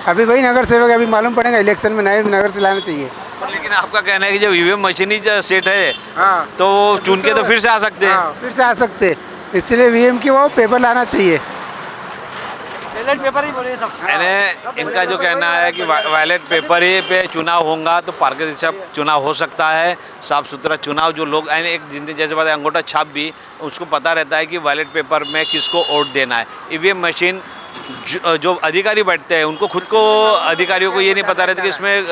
अभी वही नगर सेवक, अभी मालूम पड़ेगा इलेक्शन में नए नगर से लाना चाहिए। लेकिन आपका कहना है कि जब ईवीएम मशीन ही सेट है हाँ, तो चुन के तो फिर से आ सकते हैं। फिर से आ सकते, इसलिए वीएम की वो पेपर लाना चाहिए। बैलेट पेपर ही बोले सब। यानी इनका जो कहना है कि बैलेट पेपर ही पे चुनाव होगा तो पारदर्शी चुनाव हो सकता है, साफ सुथरा चुनाव। जो लोग यानी एक जिनने जैसे बात है अंगूठा छाप भी, उसको पता रहता है कि बैलेट पेपर में किसको वोट देना है। ईवीएम मशीन जो अधिकारी बैठते हैं उनको खुद को, अधिकारियों को ये नहीं पता रहता कि इसमें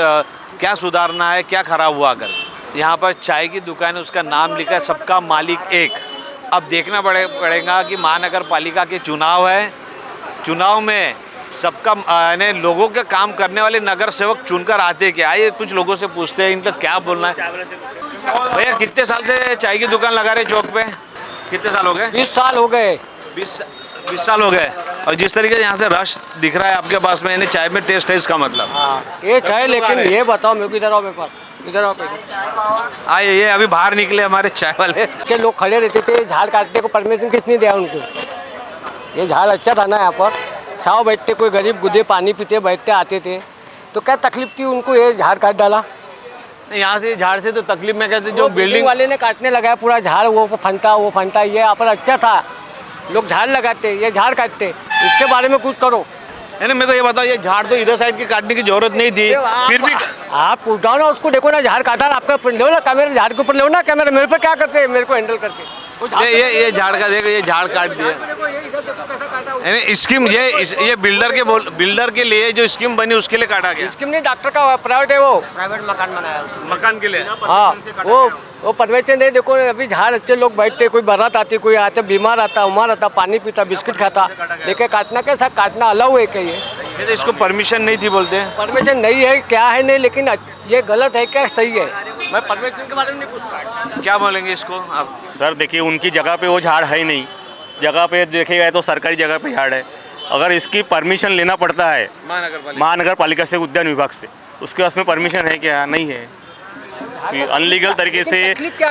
क्या सुधारना है, क्या खराब हुआ कर। यहाँ पर चाय की दुकान है, उसका नाम लिखा है सबका मालिक एक। अब देखना पड़ेगा कि महानगर पालिका के चुनाव है, चुनाव में सबका यानी लोगों के काम करने वाले नगर सेवक चुनकर आते क्या। आइए कुछ लोगों से पूछते हैं इनका क्या बोलना है। भैया कितने साल से चाय की दुकान लगा रहे चौक पे? कितने साल हो गए? 20 साल हो गए। 20 साल हो गए। और जिस तरीके से यहाँ से रश दिख रहा है आपके पास में, यानी चाय में टेस्ट है इसका मतलब। ये चाय, लेकिन ये बताओ मेरे को, इधर आओ मेरे पास, इधर आओ। आइए, ये अभी बाहर निकले हमारे चाय वाले। अच्छे लोग खड़े रहते थे, झाड़ काटने को परमिशन किसने दिया उनको? ये झाड़ अच्छा था ना, यहाँ पर छाव बैठते, कोई गरीब गुदे पानी पीते बैठते आते थे, तो क्या तकलीफ थी उनको? ये झाड़ काट डाला। यहाँ से झाड़ से तो तकलीफ में कहते जो बिल्डिंग वाले ने काटने लगाया पूरा झाड़, वो फंटा। ये यहाँ पर अच्छा था, लोग झाड़ लगाते, ये झाड़ काटते। इसके बारे में कुछ करो। यानी मेरे को ये बताओ, ये झाड़ तो इधर साइड की काटने की जरूरत नहीं थी, फिर भी आप उठाओ ना उसको, देखो ना झाड़ काटा ना, आपका लो ना कैमरा, झाड़ के ऊपर लो ना कैमरा। मेरे पे क्या करते हैं, मेरे को हैंडल करके। ये झाड़ का देखो, ये झाड़ काट दिया। यानी स्कीम ये बिल्डर के लिए जो स्कीम बनी उसके लिए काटा गया। स्कीम नहीं, डॉक्टर का प्राइवेट है, वो प्राइवेट मकान बनाया मकान के लिए। हाँ, वो परमिशन नहीं। देखो अभी झाड़ अच्छे लोग बैठते, कोई बारात आती, कोई आता बीमार आता, उमार आता, पानी पीता, बिस्किट खाता, लेके काटना कैसा? काटना अलाउ है क्या? ये तो इसको परमिशन नहीं थी बोलते हैं। परमिशन नहीं है, क्या है नहीं, लेकिन ये गलत है क्या सही है? मैं परमिशन के बारे में नहीं पूछ पाया। क्या बोलेंगे इसको आप? सर देखिए, उनकी जगह पे वो झाड़ है ही नहीं, जगह पे देखेगा तो सरकारी जगह पे झाड़ है। अगर इसकी परमिशन लेना पड़ता है महानगर पालिका से, उद्यान विभाग से, उसके पास में परमिशन है क्या? नहीं है। अनलीगल तरीके से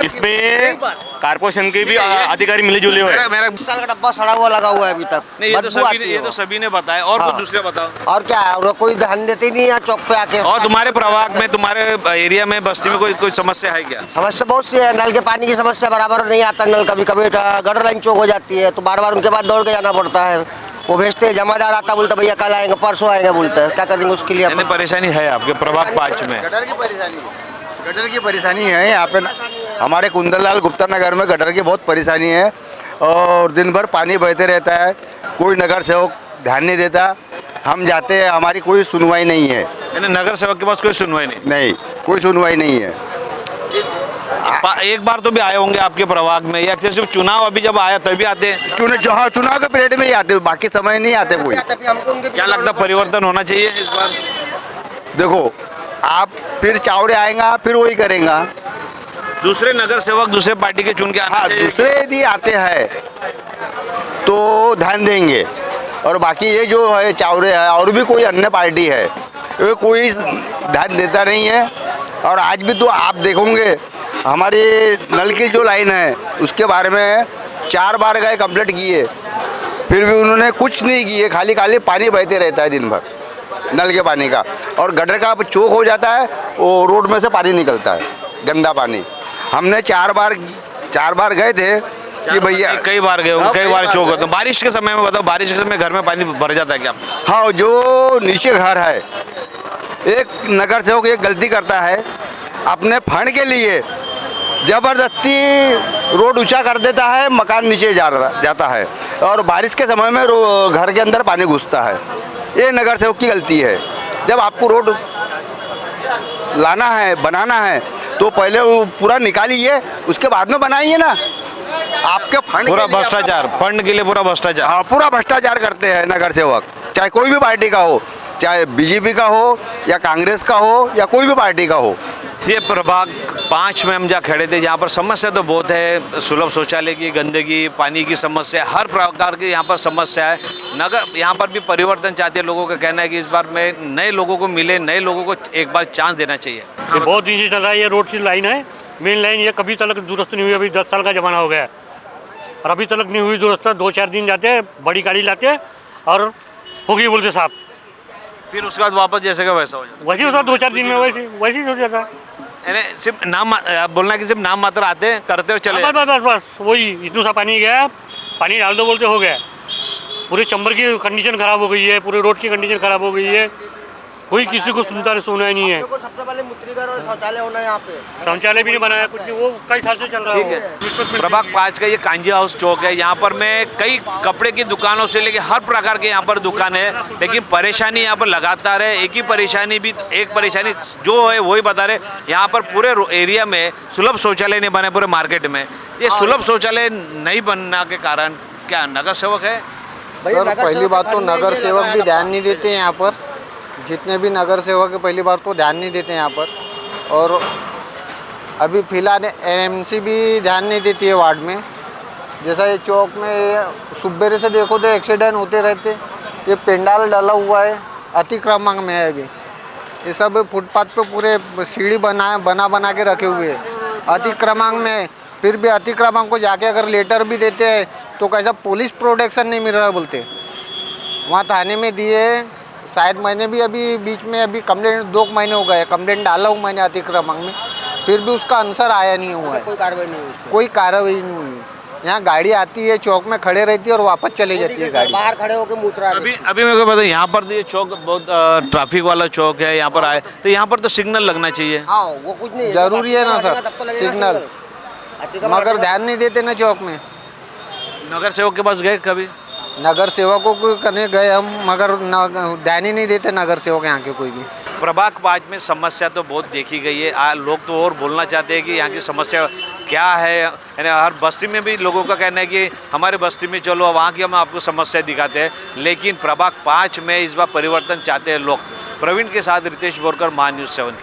इसमें कारपोरेशन के भी अधिकारी मिले जुले हुए। मेरा साल का डब्बा सड़ा हुआ लगा हुआ है अभी तक। नहीं, ये तो सभी ने बताया। और कुछ दूसरे बताओ। और क्या है, और कोई ध्यान देते ही नहीं है चौक पे आके। और तुम्हारे प्रभाग में, तुम्हारे एरिया में, बस्ती में कोई समस्या है क्या? समस्या बहुत सी है। नल के पानी की समस्या बराबर नहीं आता नल, कभी कभी गटर लाइन चौक हो जाती है तो बार बार उनके बाद दौड़ के जाना पड़ता है। वो भेजते हैं, जमादार आता, बोलता भैया कल आएंगे, परसों आएंगे, बोलते हैं। क्या करेंगे उसके लिए? परेशानी है आपके प्रभाग 5 में? गटर की परेशानी है यहाँ पे। हमारे कुंदनलाल गुप्ता नगर में गटर की बहुत परेशानी है और दिन भर पानी बहते रहता है। कोई नगर सेवक ध्यान नहीं देता। हम जाते हैं, हमारी कोई सुनवाई नहीं है। नगर सेवक के पास कोई सुनवाई नहीं? कोई सुनवाई नहीं है। एक बार तो भी आए होंगे आपके प्रभाग में, या सिर्फ चुनाव अभी जब आया तभी आते हैं? चुनाव के पीरियड में ही आते, बाकी समय नहीं आते कोई। क्या लगता परिवर्तन होना चाहिए इस बार? देखो, आप फिर चावड़े आएगा, फिर वही करेगा। दूसरे नगर सेवक दूसरे पार्टी के चुन के आना चाहिए। दूसरे यदि आते हैं तो ध्यान देंगे, और बाकी ये जो है चावड़े है और भी कोई अन्य पार्टी है, ये कोई ध्यान देता नहीं है। और आज भी तो आप देखोगे हमारी नल की जो लाइन है उसके बारे में 4 बार गए, कंप्लेंट किए, फिर भी उन्होंने कुछ नहीं किए। खाली पानी बहते रहता है दिन भर नल के पानी का, और गटर का चौक हो जाता है, वो रोड में से पानी निकलता है, गंदा पानी। हमने 4 बार गए थे कि भैया, कई बार गए, कई बार चौक होता है। बारिश के समय में बताओ, बारिश के समय घर में पानी भर जाता है क्या? हाँ, जो नीचे घर है, एक नगर सेवक एक गलती करता है, अपने फंड के लिए ज़बरदस्ती रोड ऊंचा कर देता है, मकान नीचे जाता है, और बारिश के समय में घर के अंदर पानी घुसता है। ये नगर सेवक की गलती है। जब आपको रोड लाना है, बनाना है, तो पहले वो पूरा निकालिए, उसके बाद में बनाइए ना। आपके फंड पूरा भ्रष्टाचार, फंड के लिए पूरा भ्रष्टाचार। हाँ, पूरा भ्रष्टाचार करते हैं नगर सेवक, चाहे कोई भी पार्टी का हो, चाहे बीजेपी का हो या कांग्रेस का हो या कोई भी पार्टी का हो। ये प्रभाग 5 में हम जहाँ खड़े थे, यहाँ पर समस्या तो बहुत है, सुलभ शौचालय की, गंदगी, पानी की समस्या, हर प्रकार की यहाँ पर समस्या है। नगर यहाँ पर भी परिवर्तन चाहते हैं, लोगों का कहना है कि इस बार में नए लोगों को मिले, नए लोगों को एक बार चांस देना चाहिए। ये बहुत दिन से चल रहा है, ये रोड की लाइन है, मेन लाइन, ये कभी तक दुरुस्त नहीं हुई, अभी 10 साल का ज़माना हो गया है और अभी तक नहीं हुई दुरुस्त। 2-4 दिन जाते हैं, बड़ी गाड़ी लाते हैं और होगी बोलते साहब, फिर उसके बाद वापस जैसे का वैसा हो जाता वैसे होता 2-4 दिन में, वैसे ही हो जाता है। यानी सिर्फ नाम बोलना कि सिर्फ नाम मात्र आते हैं, करते और चले बस बस बस वही, इतना सा पानी गया, पानी डाल दो बोलते हो गया। पूरे चंबर की कंडीशन ख़राब हो गई है, पूरे रोड की कंडीशन ख़राब हो गई है, कोई किसी को सुनता ही नहीं है। सबसे पहले मूत्रिघर और शौचालय होना है यहाँ पे, शौचालय भी नहीं बनाया कुछ नहीं, वो कई साल से चल रहा है। ठीक है। प्रभाग 5 का ये कांजी हाउस चौक है, यहाँ पर मैं कई कपड़े की दुकानों से लेके हर प्रकार के यहाँ पर दुकान है, लेकिन परेशानी यहाँ पर लगातार है। एक परेशानी जो है वही बता रहे, यहाँ पर पूरे एरिया में सुलभ शौचालय नहीं बने, पूरे मार्केट में। ये सुलभ शौचालय नहीं बनने के कारण क्या नगर सेवक है? सर पहली बात तो नगर सेवक भी ध्यान नहीं देते हैं यहाँ पर, जितने भी नगर सेवक है पहली बार तो ध्यान नहीं देते हैं यहाँ पर। और अभी फिलहाल एमसी भी ध्यान नहीं देती है वार्ड में। जैसा ये चौक में सुबेरे से देखो तो एक्सीडेंट होते रहते। ये पेंडाल डाला हुआ है, अतिक्रमण में है अभी, ये सब फुटपाथ पे पूरे सीढ़ी बना के रखे हुए हैं अतिक्रमण में। फिर भी अतिक्रमण को जाके अगर लेटर भी देते हैं तो कैसा पुलिस प्रोटेक्शन नहीं मिल रहा है बोलते। वहाँ थाने में दिए, शायद मैंने भी अभी बीच में अभी कंप्लेंट 2 महीने हो गए, कंप्लेंट डाला हूँ मैंने अतिक्रमण में, फिर भी उसका आंसर आया नहीं हुआ है, कोई कार्रवाई नहीं हुई। यहाँ गाड़ी आती है, चौक में खड़े रहती है और वापस चली जाती है गाड़ी। बाहर खड़े होकर मूत्रा। अभी मेरे को पता है यहाँ पर ये चौक बहुत ट्रैफिक वाला चौक है, यहाँ पर आए तो यहाँ पर तो सिग्नल लगना चाहिए। हाँ वो कुछ नहीं जरूरी है ना सर सिग्नल, मगर ध्यान नहीं देते ना चौक में। नगर सेवक के पास गए कभी? नगर सेवकों को करने गए हम, मगर ध्यान ही नहीं देते नगर सेवक यहाँ के कोई भी। प्रभाग 5 में समस्या तो बहुत देखी गई है, लोग तो और बोलना चाहते हैं कि यहाँ की समस्या क्या है। यानी हर बस्ती में भी लोगों का कहना है कि हमारे बस्ती में चलो, वहाँ की हम आपको समस्या दिखाते हैं। लेकिन प्रभाग 5 में इस बार परिवर्तन चाहते हैं लोग। प्रवीण के साथ रितेश बोरकर, महान्यूज़ 7 के लिए।